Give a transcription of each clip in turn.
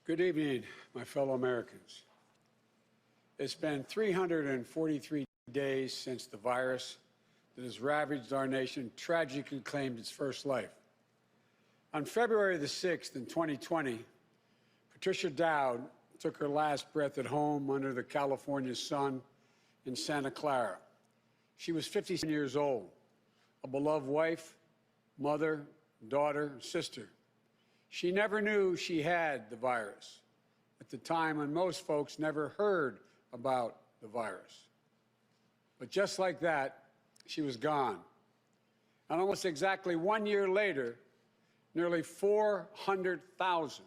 Good evening, my fellow Americans. It's been 343 days since the virus that has ravaged our nation tragically claimed its first life. On February the 6th in 2020, Patricia Dowd took her last breath at home under the California sun in Santa Clara. She was 57 years old, a beloved wife, mother, daughter, sister. She never knew she had the virus at the time when most folks never heard about the virus. But just like that, she was gone. And almost exactly 1 year later, nearly 400,000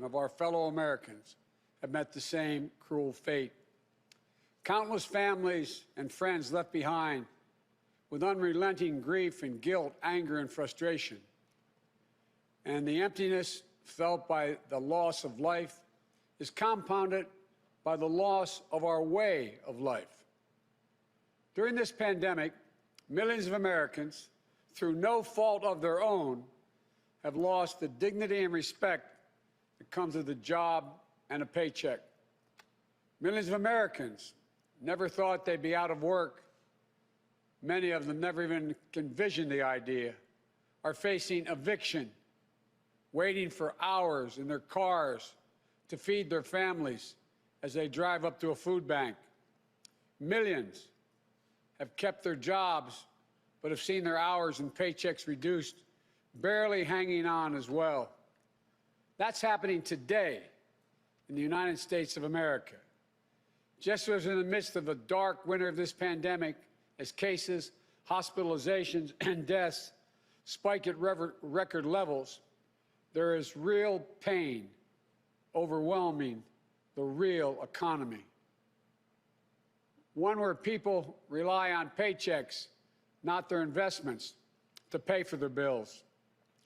of our fellow Americans have met the same cruel fate. Countless families and friends left behind with unrelenting grief and guilt, anger and frustration. And the emptiness felt by the loss of life is compounded by the loss of our way of life. During this pandemic, millions of Americans, through no fault of their own, have lost the dignity and respect that comes with a job and a paycheck. Millions of Americans never thought they'd be out of work. Many of them never even envisioned the idea, are facing eviction, waiting for hours in their cars to feed their families as they drive up to a food bank. Millions have kept their jobs but have seen their hours and paychecks reduced, barely hanging on as well. That's happening today in the United States of America. Just as in the midst of the dark winter of this pandemic, as cases, hospitalizations, and deaths spike at record levels, there is real pain overwhelming the real economy. One where people rely on paychecks, not their investments, to pay for their bills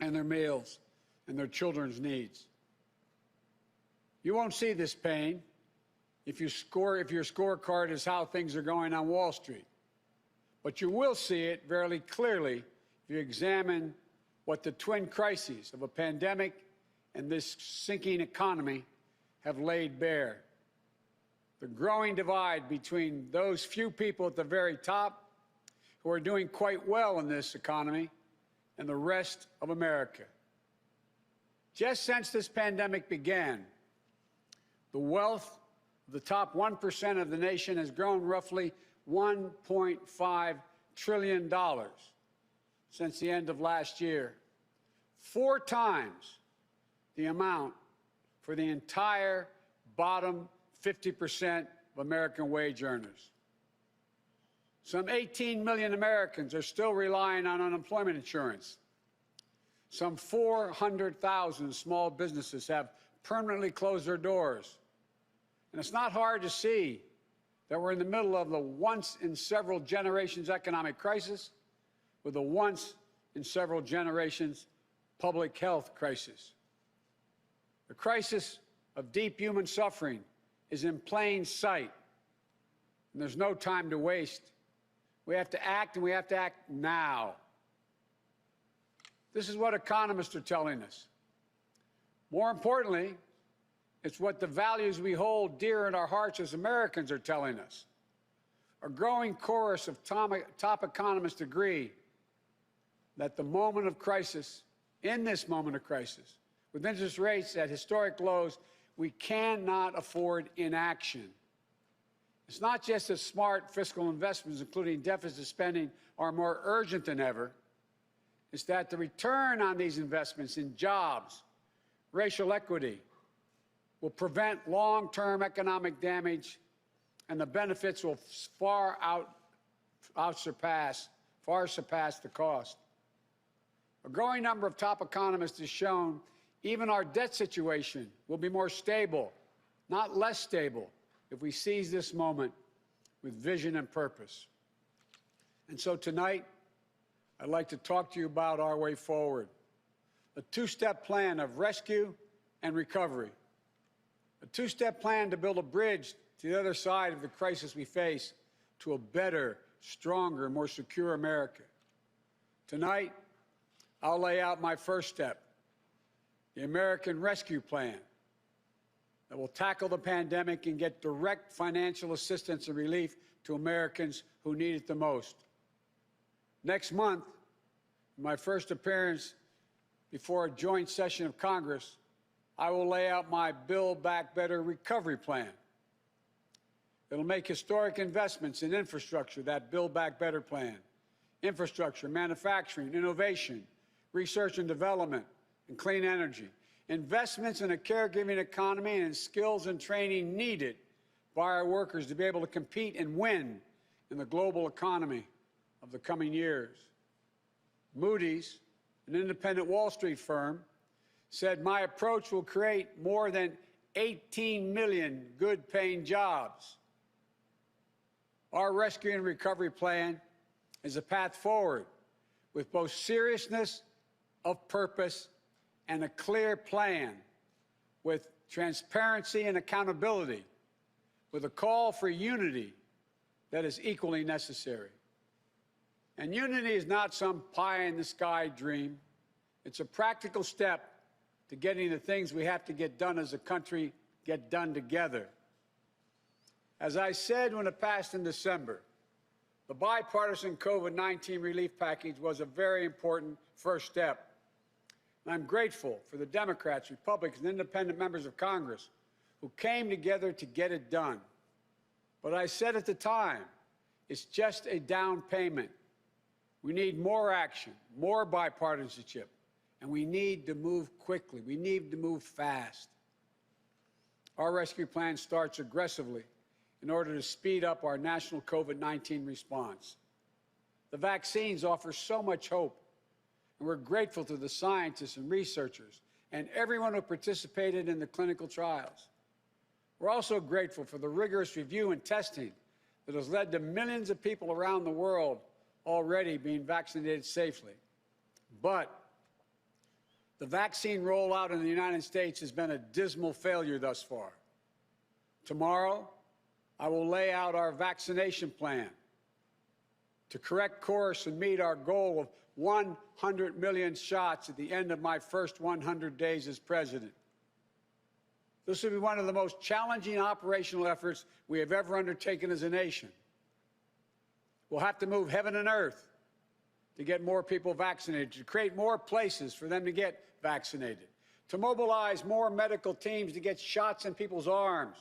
and their meals and their children's needs. You won't see this pain if your scorecard is how things are going on Wall Street. But you will see it very clearly if you examine what the twin crises of a pandemic and this sinking economy have laid bare. The growing divide between those few people at the very top who are doing quite well in this economy and the rest of America. Just since this pandemic began, the wealth of the top 1% of the nation has grown roughly $1.5 trillion since the end of last year, 4 times the amount for the entire bottom 50% of American wage earners. Some 18 million Americans are still relying on unemployment insurance. Some 400,000 small businesses have permanently closed their doors. And it's not hard to see that we're in the middle of the once-in-several-generations economic crisis with a once-in-several-generations public health crisis. The crisis of deep human suffering is in plain sight, and there's no time to waste. We have to act, and we have to act now. This is what economists are telling us. More importantly, it's what the values we hold dear in our hearts as Americans are telling us. A growing chorus of top economists agree that the moment of crisis, in this moment of crisis, with interest rates at historic lows, we cannot afford inaction. It's not just that smart fiscal investments, including deficit spending, are more urgent than ever. It's that the return on these investments in jobs, racial equity, will prevent long-term economic damage, and the benefits will far surpass the cost. A growing number of top economists has shown even our debt situation will be more stable, not less stable, if we seize this moment with vision and purpose. And so tonight, I'd like to talk to you about our way forward, a 2-step plan of rescue and recovery, a 2-step plan to build a bridge to the other side of the crisis we face to a better, stronger, more secure America. Tonight, I'll lay out my first step, the American Rescue Plan that will tackle the pandemic and get direct financial assistance and relief to Americans who need it the most. Next month, in my first appearance before a joint session of Congress, I will lay out my Build Back Better recovery plan. It'll make historic investments in infrastructure, that Build Back Better plan. Infrastructure, manufacturing, innovation, research and development, and clean energy. Investments in a caregiving economy and in skills and training needed by our workers to be able to compete and win in the global economy of the coming years. Moody's, an independent Wall Street firm, said my approach will create more than 18 million good-paying jobs. Our rescue and recovery plan is a path forward with both seriousness of purpose and a clear plan, with transparency and accountability, with a call for unity that is equally necessary. And unity is not some pie-in-the-sky dream. It's a practical step to getting the things we have to get done as a country get done together. As I said when it passed in December, the bipartisan COVID-19 relief package was a very important first step. And I'm grateful for the Democrats, Republicans, and independent members of Congress who came together to get it done. But I said at the time, it's just a down payment. We need more action, more bipartisanship, and we need to move quickly. We need to move fast. Our rescue plan starts aggressively in order to speed up our national COVID-19 response. The vaccines offer so much hope, and we're grateful to the scientists and researchers and everyone who participated in the clinical trials. We're also grateful for the rigorous review and testing that has led to millions of people around the world already being vaccinated safely. But the vaccine rollout in the United States has been a dismal failure thus far. Tomorrow, I will lay out our vaccination plan to correct course and meet our goal of 100 million shots at the end of my first 100 days as president. This will be one of the most challenging operational efforts we have ever undertaken as a nation. We'll have to move heaven and earth to get more people vaccinated, to create more places for them to get vaccinated, to mobilize more medical teams to get shots in people's arms,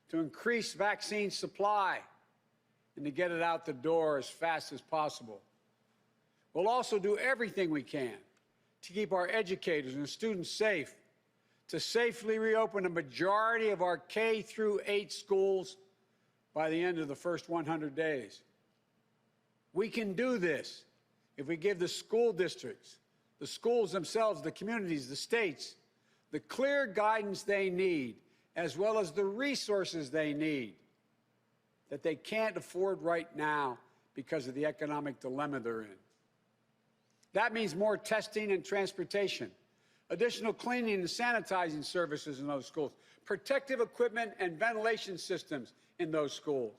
to increase vaccine supply, and to get it out the door as fast as possible. We'll also do everything we can to keep our educators and students safe, to safely reopen a majority of our K-8 schools by the end of the first 100 days. We can do this if we give the school districts, the schools themselves, the communities, the states, the clear guidance they need, as well as the resources they need that they can't afford right now because of the economic dilemma they're in. That means more testing and transportation, additional cleaning and sanitizing services in those schools, protective equipment and ventilation systems in those schools.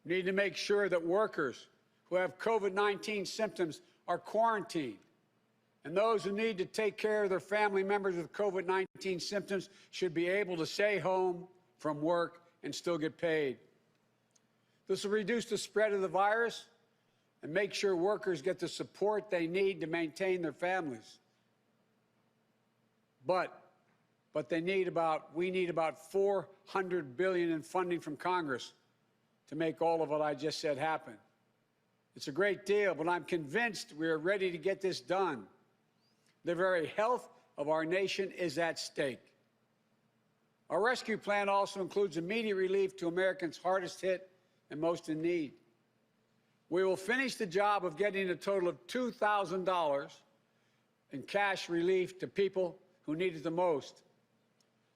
We need to make sure that workers who have COVID-19 symptoms are quarantined, and those who need to take care of their family members with COVID-19 symptoms should be able to stay home from work and still get paid. This will reduce the spread of the virus and make sure workers get the support they need to maintain their families. But we need about $400 billion in funding from Congress to make all of what I just said happen. It's a great deal, but I'm convinced we are ready to get this done. The very health of our nation is at stake. Our rescue plan also includes immediate relief to Americans hardest hit and most in need. We will finish the job of getting a total of $2,000 in cash relief to people who need it the most.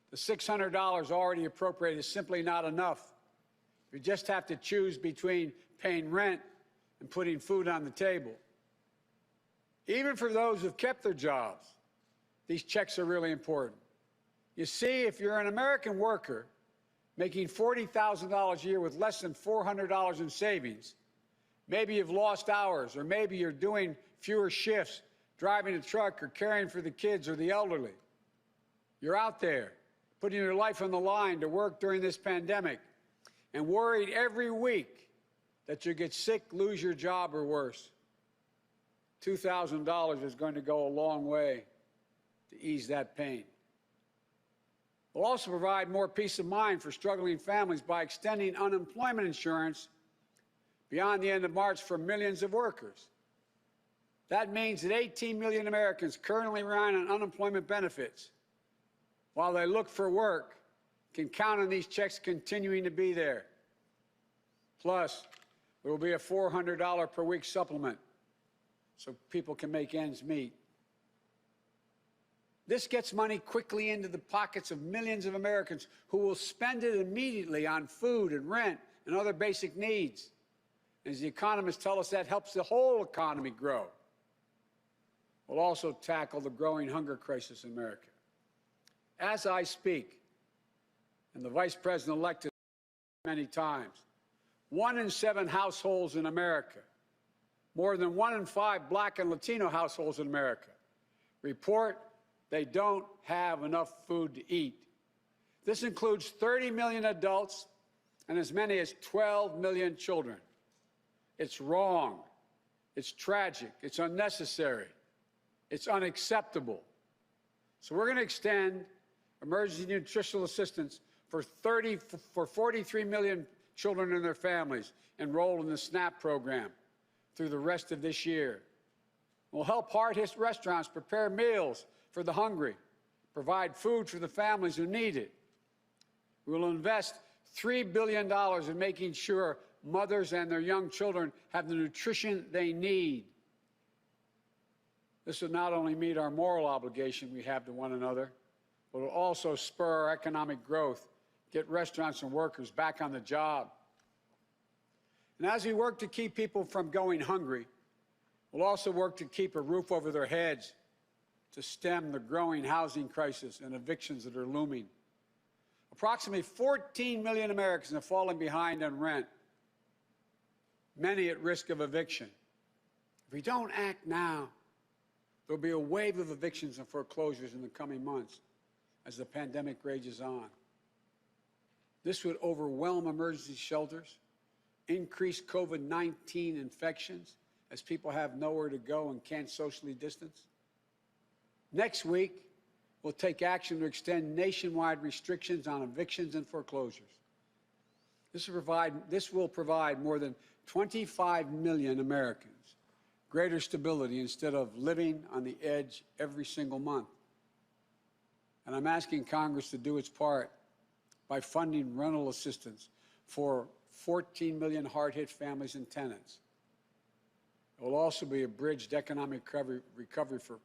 The $600 already appropriated is simply not enough. We just have to choose between paying rent and putting food on the table. Even for those who've kept their jobs, these checks are really important. You see, if you're an American worker making $40,000 a year with less than $400 in savings, maybe you've lost hours, or maybe you're doing fewer shifts, driving a truck or caring for the kids or the elderly. You're out there putting your life on the line to work during this pandemic and worried every week that you get sick, lose your job, or worse. $2,000 is going to go a long way to ease that pain. We'll also provide more peace of mind for struggling families by extending unemployment insurance beyond the end of March for millions of workers. That means that 18 million Americans currently relying on unemployment benefits while they look for work can count on these checks continuing to be there. Plus, there will be a $400 per week supplement so people can make ends meet. This gets money quickly into the pockets of millions of Americans who will spend it immediately on food and rent and other basic needs. As the economists tell us, that helps the whole economy grow. We'll also tackle the growing hunger crisis in America. As I speak, and the Vice President-elect has said many times, 1 in 7 households in America, more than 1 in 5 Black and Latino households in America, report they don't have enough food to eat. This includes 30 million adults and as many as 12 million children. It's wrong. It's tragic. It's unnecessary. It's unacceptable. So we're going to extend emergency nutritional assistance for 43 million children and their families enrolled in the SNAP program through the rest of this year. We'll help hard-hit restaurants prepare meals for the hungry, provide food for the families who need it. We will invest $3 billion in making sure mothers and their young children have the nutrition they need. This will not only meet our moral obligation we have to one another, but will also spur our economic growth, get restaurants and workers back on the job. And as we work to keep people from going hungry, we'll also work to keep a roof over their heads, to stem the growing housing crisis and evictions that are looming. Approximately 14 million Americans have fallen behind on rent, many at risk of eviction. If we don't act now, there'll be a wave of evictions and foreclosures in the coming months as the pandemic rages on. This would overwhelm emergency shelters, increase COVID-19 infections as people have nowhere to go and can't socially distance. Next week, we'll take action to extend nationwide restrictions on evictions and foreclosures. This will provide more than 25 million Americans greater stability instead of living on the edge every single month. And I'm asking Congress to do its part by funding rental assistance for 14 million hard-hit families and tenants. It will also be a bridged economic recovery for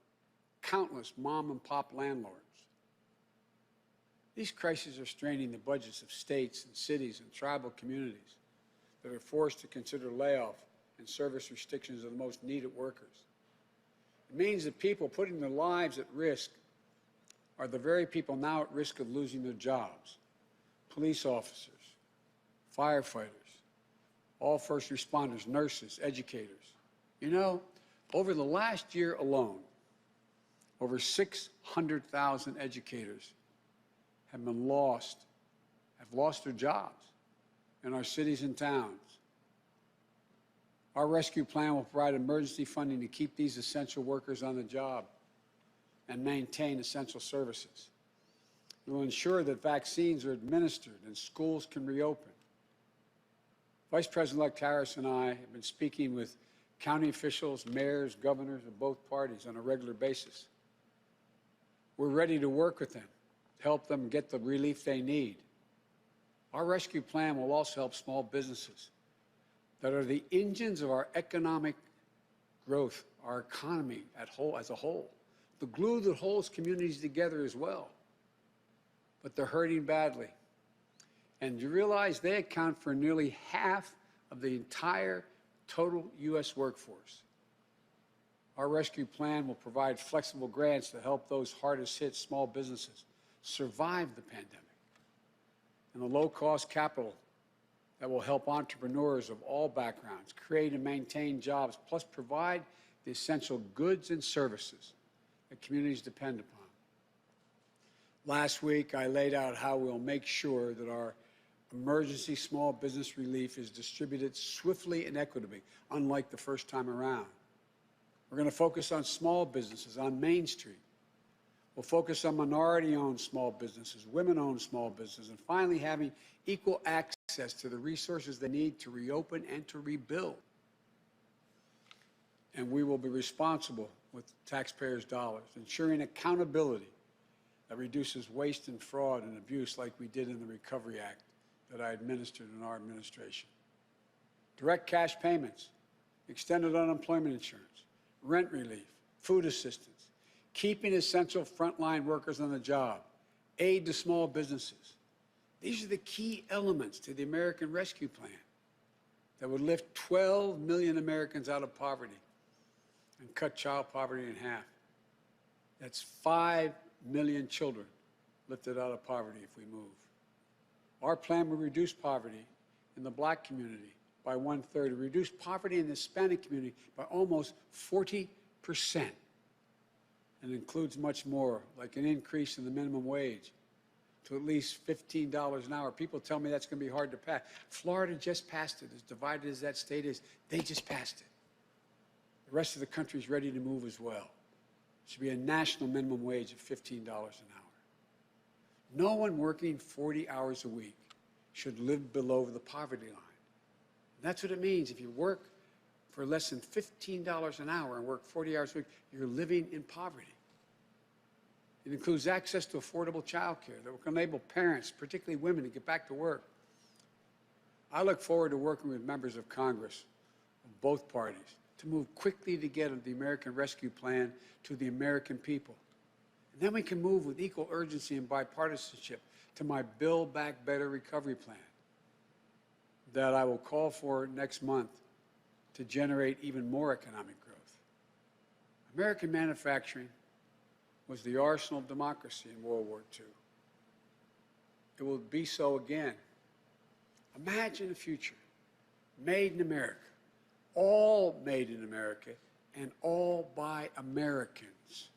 countless mom-and-pop landlords. These crises are straining the budgets of states and cities and tribal communities that are forced to consider layoff and service restrictions of the most needed workers. It means that people putting their lives at risk are the very people now at risk of losing their jobs. Police officers, firefighters, all first responders, nurses, educators. You know, over the last year alone, over 600,000 educators have lost their jobs in our cities and towns. Our rescue plan will provide emergency funding to keep these essential workers on the job and maintain essential services. It will ensure that vaccines are administered and schools can reopen. Vice President-elect Harris and I have been speaking with county officials, mayors, governors of both parties on a regular basis. We're ready to work with them, to help them get the relief they need. Our rescue plan will also help small businesses that are the engines of our economic growth, our economy as a whole, the glue that holds communities together as well. But they're hurting badly. And you realize they account for nearly half of the entire total U.S. workforce. Our rescue plan will provide flexible grants to help those hardest hit small businesses survive the pandemic, and the low-cost capital that will help entrepreneurs of all backgrounds create and maintain jobs, plus provide the essential goods and services that communities depend upon. Last week, I laid out how we'll make sure that our emergency small business relief is distributed swiftly and equitably, unlike the first time around. We're going to focus on small businesses on Main Street. We'll focus on minority-owned small businesses, women-owned small businesses, and finally having equal access to the resources they need to reopen and to rebuild. And we will be responsible with taxpayers' dollars, ensuring accountability that reduces waste and fraud and abuse like we did in the Recovery Act that I administered in our administration. Direct cash payments, extended unemployment insurance, rent relief, food assistance, keeping essential frontline workers on the job, aid to small businesses. These are the key elements to the American Rescue Plan that would lift 12 million Americans out of poverty and cut child poverty in half. That's 5 million children lifted out of poverty if we move. Our plan will reduce poverty in the Black community by 1/3, reduce poverty in the Hispanic community by almost 40%, and includes much more, like an increase in the minimum wage to at least $15 an hour. People tell me that's going to be hard to pass. Florida just passed it. As divided as that state is, they just passed it. The rest of the country is ready to move as well. It should be a national minimum wage of $15 an hour. No one working 40 hours a week should live below the poverty line. That's what it means. If you work for less than $15 an hour and work 40 hours a week, you're living in poverty. It includes access to affordable child care that will enable parents, particularly women, to get back to work. I look forward to working with members of Congress of both parties to move quickly to get the American Rescue Plan to the American people. And then we can move with equal urgency and bipartisanship to my Build Back Better recovery plan that I will call for next month to generate even more economic growth. American manufacturing was the arsenal of democracy in World War II. It will be so again. Imagine a future made in America, all made in America, and all by Americans.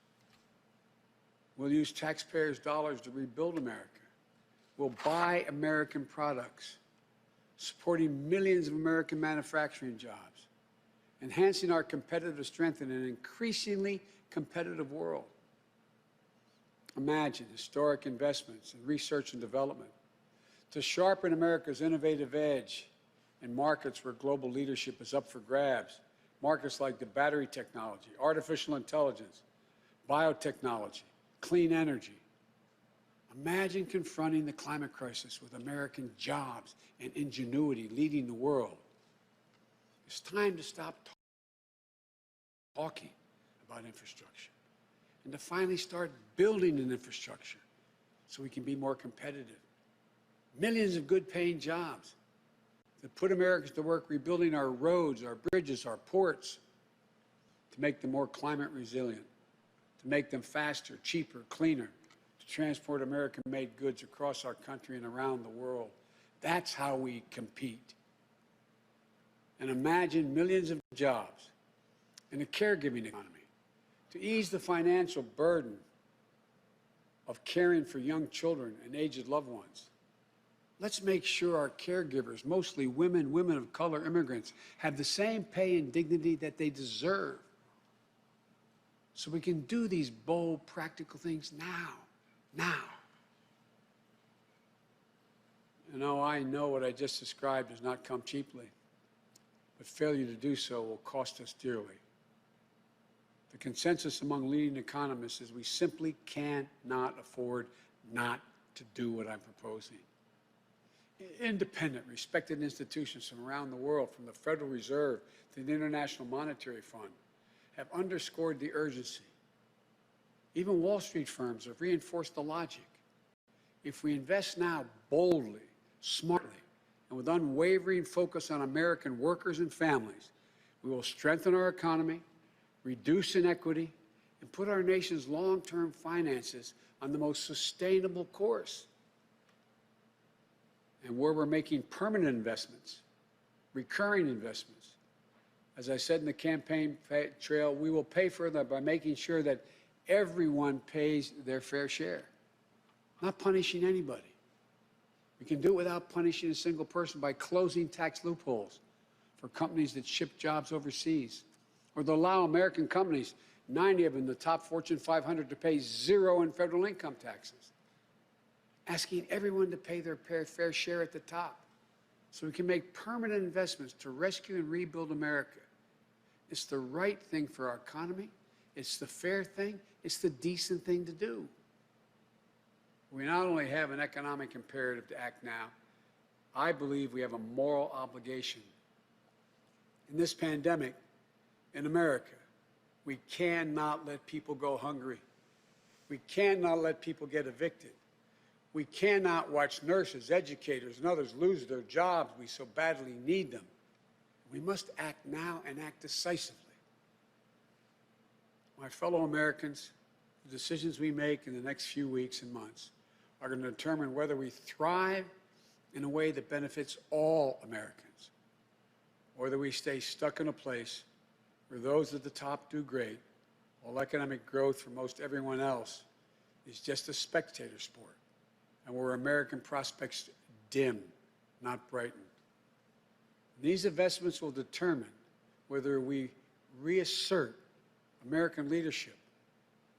We'll use taxpayers' dollars to rebuild America. We'll buy American products, supporting millions of American manufacturing jobs, enhancing our competitive strength in an increasingly competitive world. Imagine historic investments in research and development to sharpen America's innovative edge in markets where global leadership is up for grabs. Markets like the battery technology, artificial intelligence, biotechnology, clean energy. Imagine confronting the climate crisis with American jobs and ingenuity leading the world. It's time to stop talking about infrastructure and to finally start building an infrastructure so we can be more competitive. Millions of good-paying jobs that put Americans to work rebuilding our roads, our bridges, our ports, to make them more climate resilient, to make them faster, cheaper, cleaner, to transport American-made goods across our country and around the world. That's how we compete. And imagine millions of jobs in a caregiving economy to ease the financial burden of caring for young children and aged loved ones. Let's make sure our caregivers, mostly women, women of color, immigrants, have the same pay and dignity that they deserve. So we can do these bold, practical things now. You know, I know what I just described does not come cheaply, but failure to do so will cost us dearly. The consensus among leading economists is we simply cannot afford not to do what I'm proposing. Independent, respected institutions from around the world, from the Federal Reserve to the International Monetary Fund, have underscored the urgency. Even Wall Street firms have reinforced the logic. If we invest now boldly, smartly, and with unwavering focus on American workers and families, we will strengthen our economy, reduce inequity, and put our nation's long-term finances on the most sustainable course. And where we're making permanent investments, recurring investments, As I said in the campaign trail, we will pay for that by making sure that everyone pays their fair share, not punishing anybody. We can do it without punishing a single person by closing tax loopholes for companies that ship jobs overseas, or to allow American companies, 90 of them, the top Fortune 500, to pay zero in federal income taxes, asking everyone to pay their fair share at the top so we can make permanent investments to rescue and rebuild America. It's the right thing for our economy. It's the fair thing. It's the decent thing to do. We not only have an economic imperative to act now, I believe we have a moral obligation. In this pandemic, in America, we cannot let people go hungry. We cannot let people get evicted. We cannot watch nurses, educators, and others lose their jobs. We so badly need them. We must act now and act decisively. My fellow Americans, the decisions we make in the next few weeks and months are going to determine whether we thrive in a way that benefits all Americans, or whether we stay stuck in a place where those at the top do great, while economic growth for most everyone else is just a spectator sport, and where American prospects dim, not brighten. These investments will determine whether we reassert American leadership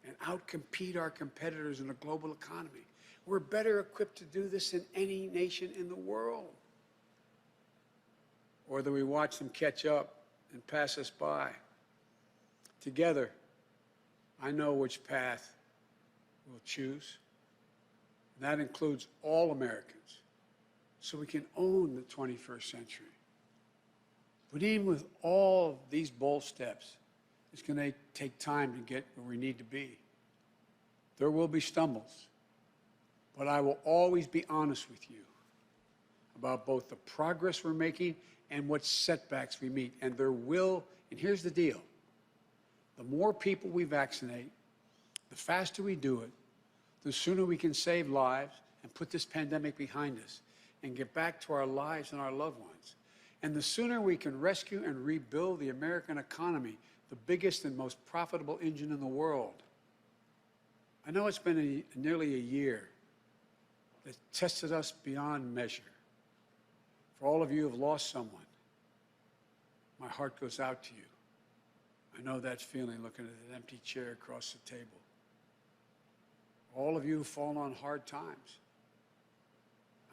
and outcompete our competitors in a global economy. We're better equipped to do this than any nation in the world. Or whether we watch them catch up and pass us by. Together, I know which path we'll choose. And that includes all Americans, so we can own the 21st century. But even with all these bold steps, it's going to take time to get where we need to be. There will be stumbles, but I will always be honest with you about both the progress we're making and what setbacks we meet. And there will, and here's the deal, the more people we vaccinate, the faster we do it, the sooner we can save lives and put this pandemic behind us and get back to our lives and our loved ones. And the sooner we can rescue and rebuild the American economy, the biggest and most profitable engine in the world. I know it's been nearly a year that tested us beyond measure. For all of you who have lost someone, my heart goes out to you. I know that feeling looking at an empty chair across the table. All of you who've fallen on hard times,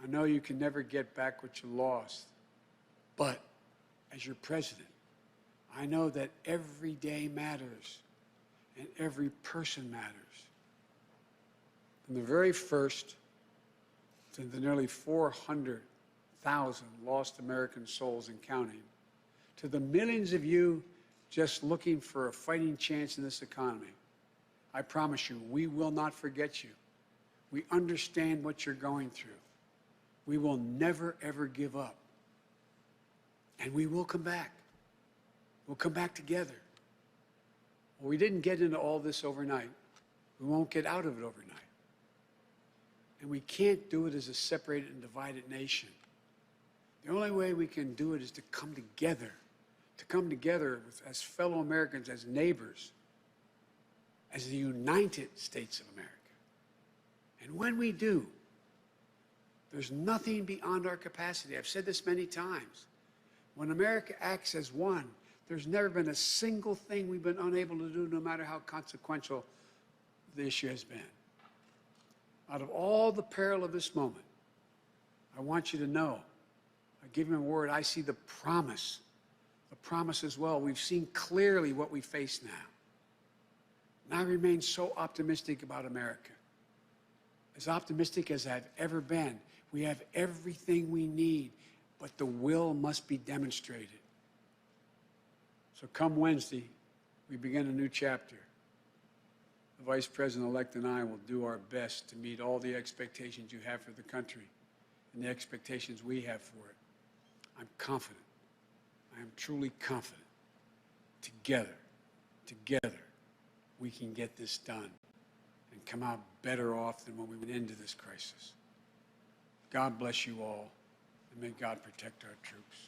I know you can never get back what you lost. But as your president, I know that every day matters and every person matters. From the very first to the nearly 400,000 lost American souls and counting, to the millions of you just looking for a fighting chance in this economy, I promise you, we will not forget you. We understand what you're going through. We will never, ever give up. And we will come back. We'll come back together. Well, we didn't get into all this overnight. We won't get out of it overnight. And we can't do it as a separated and divided nation. The only way we can do it is to come together as fellow Americans, as neighbors, as the United States of America. And when we do, there's nothing beyond our capacity. I've said this many times. When America acts as one, there's never been a single thing we've been unable to do, no matter how consequential the issue has been. Out of all the peril of this moment, I want you to know, I give him a word, I see the promise as well. We've seen clearly what we face now. And I remain so optimistic about America. As optimistic as I've ever been. We have everything we need, but the will must be demonstrated. So come Wednesday, we begin a new chapter. The Vice President-elect and I will do our best to meet all the expectations you have for the country and the expectations we have for it. I'm confident. I am truly confident. Together, we can get this done and come out better off than when we went into this crisis. God bless you all, and may God protect our troops.